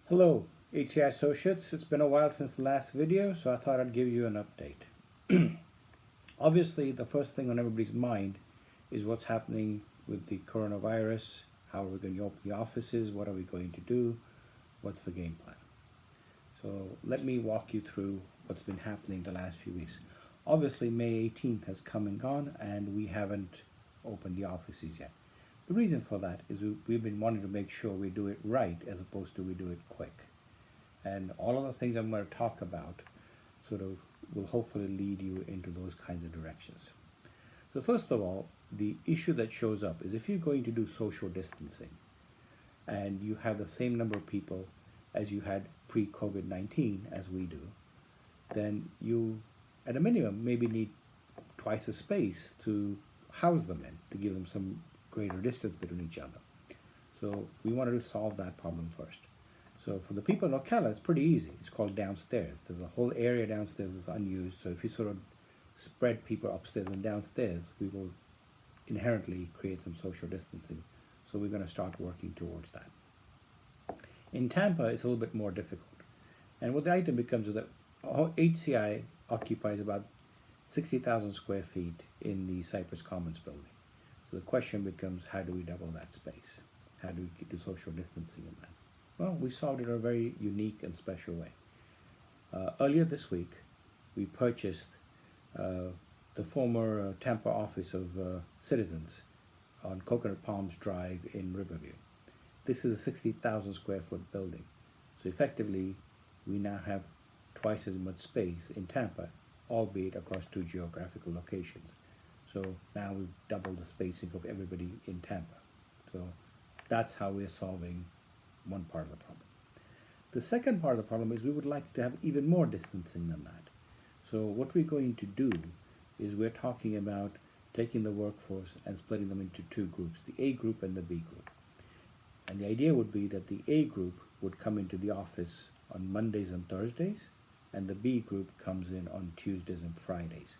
Hello, HCI Associates. It's been a while since the last video, so I thought I'd give you an update. Obviously, the first thing on everybody's mind is what's happening with the coronavirus. How are we going to open the offices? What are we going to do? What's the game plan? So let me walk you through what's been happening the last few weeks. Obviously, May 18th has come and gone, and we haven't opened the offices yet. The reason for that is we've been wanting to make sure we do it right as opposed to we do it quick. And all of the things I'm going to talk about sort of will hopefully lead you into those kinds of directions. So first of all, the issue that shows up is if you're going to do social distancing and you have the same number of people as you had pre-COVID-19 as we do, then you at a minimum maybe need twice the space to house them in, to give them some greater distance between each other. So we wanted to solve that problem first. So for the people in Ocala, it's pretty easy. It's called downstairs. There's a whole area downstairs that's unused. So if you sort of spread people upstairs and downstairs, we will inherently create some social distancing. So we're going to start working towards that. In Tampa, it's a little bit more difficult. And what the item becomes is that HCI occupies about 60,000 square feet in the Cypress Commons building. So the question becomes, how do we double that space? How do we do social distancing in that? Well, we solved it in a very unique and special way. Earlier this week, we purchased the former Tampa office of Citizens on Coconut Palms Drive in Riverview. This is a 60,000 square foot building. So effectively, we now have twice as much space in Tampa, albeit across two geographical locations. So now we've doubled the spacing of everybody in Tampa. So that's how we're solving one part of the problem. The second part of the problem is we would like to have even more distancing than that. So what we're going to do is we're talking about taking the workforce and splitting them into two groups, the A group and the B group. And the idea would be that the A group would come into the office on Mondays and Thursdays, and the B group comes in on Tuesdays and Fridays.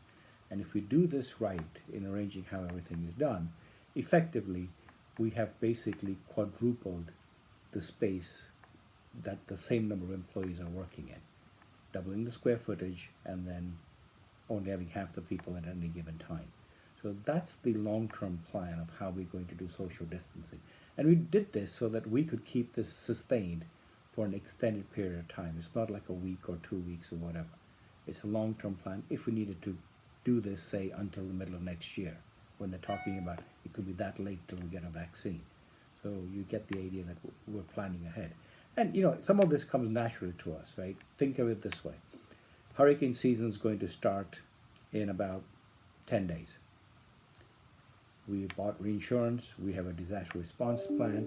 And if we do this right in arranging how everything is done, effectively, we have basically quadrupled the space that the same number of employees are working in, doubling the square footage and then only having half the people at any given time. So that's the long-term plan of how we're going to do social distancing. And we did this so that we could keep this sustained for an extended period of time. It's not like a week or 2 weeks or whatever. It's a long-term plan if we needed to do this, say, until the middle of next year, when they're talking about it could be that late till we get a vaccine. So you get the idea that we're planning ahead. And, you know, some of this comes naturally to us, right? Think of it this way. Hurricane season is going to start in about 10 days. We bought reinsurance. We have a disaster response plan.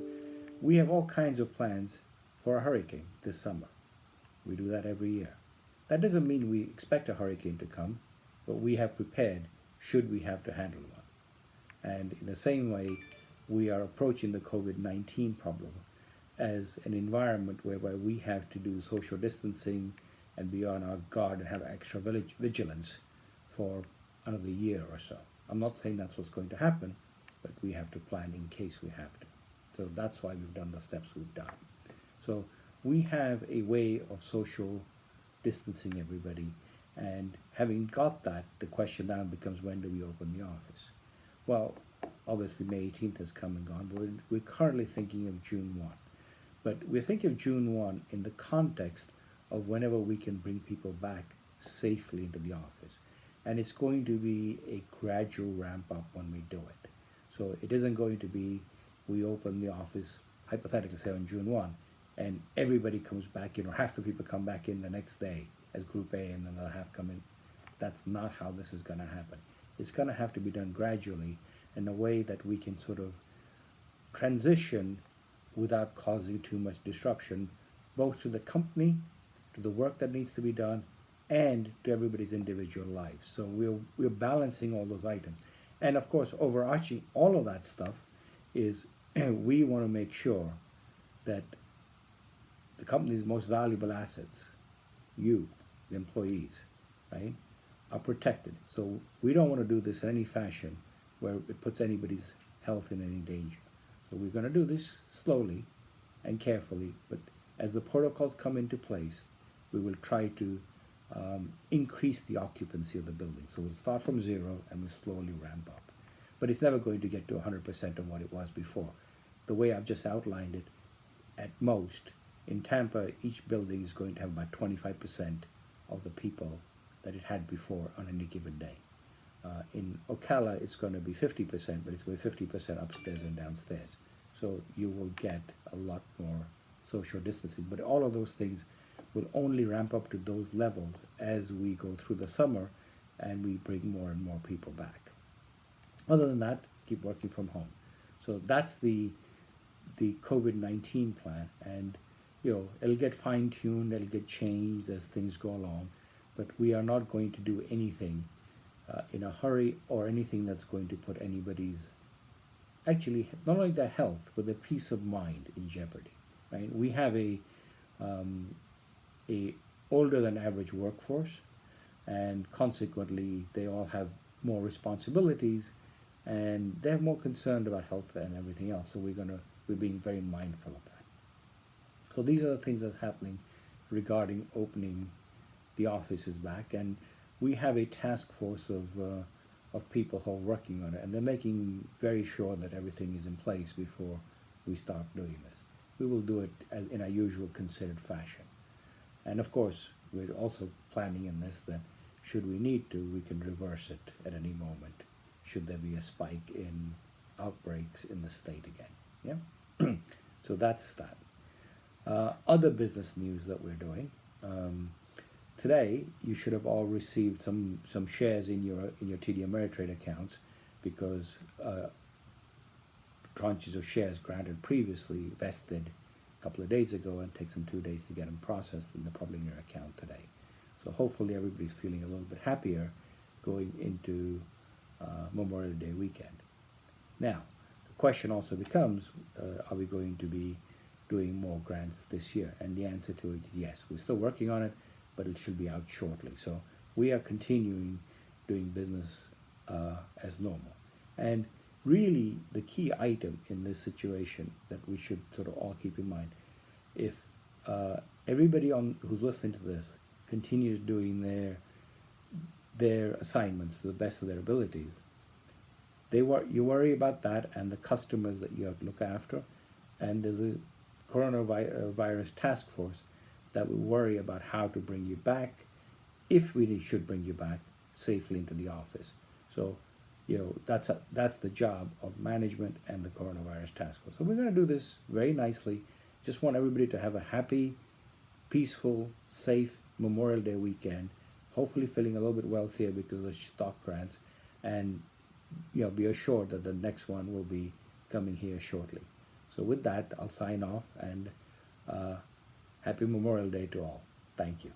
We have all kinds of plans for a hurricane this summer. We do that every year. That doesn't mean we expect a hurricane to come, but we have prepared should we have to handle one. And in the same way, we are approaching the COVID-19 problem as an environment whereby we have to do social distancing and be on our guard and have extra vigilance for another year or so. I'm not saying that's what's going to happen, but we have to plan in case we have to. So that's why we've done the steps we've done. So we have a way of social distancing everybody, and having got that, the question now becomes, when do we open the office? Well, obviously May 18th has come and gone, but we're currently thinking of June 1. But we're thinking of June 1 in the context of whenever we can bring people back safely into the office. And it's going to be a gradual ramp up when we do it. So it isn't going to be we open the office, hypothetically say on June 1, and everybody comes back in, or half the people come back in the next day as Group A and then they'll have come in. That's not how this is going to happen. It's going to have to be done gradually in a way that we can sort of transition without causing too much disruption, both to the company, to the work that needs to be done, and to everybody's individual lives. So we're balancing all those items. And of course, overarching all of that stuff is we want to make sure that the company's most valuable assets, you, the employees, right, are protected. So we don't want to do this in any fashion where it puts anybody's health in any danger. So we're going to do this slowly and carefully, but as the protocols come into place, we will try to increase the occupancy of the building. So we'll start from zero and we'll slowly ramp up. But it's never going to get to 100% of what it was before. The way I've just outlined it, at most, in Tampa, each building is going to have about 25% of the people that it had before on any given day. In Ocala, it's going to be 50%, but it's going to be 50% upstairs and downstairs. So you will get a lot more social distancing. But all of those things will only ramp up to those levels as we go through the summer and we bring more and more people back. Other than that, keep working from home. So that's the COVID-19 plan, and it'll get fine-tuned, it'll get changed as things go along, but we are not going to do anything in a hurry or anything that's going to put anybody's, actually, not only their health, but their peace of mind in jeopardy, right? We have a older than average workforce, and consequently they all have more responsibilities and they're more concerned about health and everything else. So we're being very mindful of that. So these are the things that's happening regarding opening the offices back, and we have a task force of people who are working on it, and they're making very sure that everything is in place before we start doing this. We will do it in our usual considered fashion. And of course, we're also planning in this that should we need to, we can reverse it at any moment, should there be a spike in outbreaks in the state again. Yeah. So that's that. Other business news that we're doing. Today, you should have all received some shares in your TD Ameritrade accounts, because tranches of shares granted previously vested a couple of days ago, and it takes them 2 days to get them processed, and they're probably in your account today. So hopefully everybody's feeling a little bit happier going into Memorial Day weekend. Now, the question also becomes, are we going to be doing more grants this year? And the answer to it is yes. We're still working on it, but it should be out shortly. So we are continuing doing business as normal. And really, the key item in this situation that we should sort of all keep in mind, if everybody who's listening to this continues doing their assignments to the best of their abilities, you worry about that and the customers that you have to look after, and there's a coronavirus task force that will worry about how to bring you back, if we should bring you back safely into the office. So, that's the job of management and the coronavirus task force. So we're going to do this very nicely. Just want everybody to have a happy, peaceful, safe Memorial Day weekend. Hopefully feeling a little bit wealthier because of the stock grants, and be assured that the next one will be coming here shortly. So with that, I'll sign off, and happy Memorial Day to all. Thank you.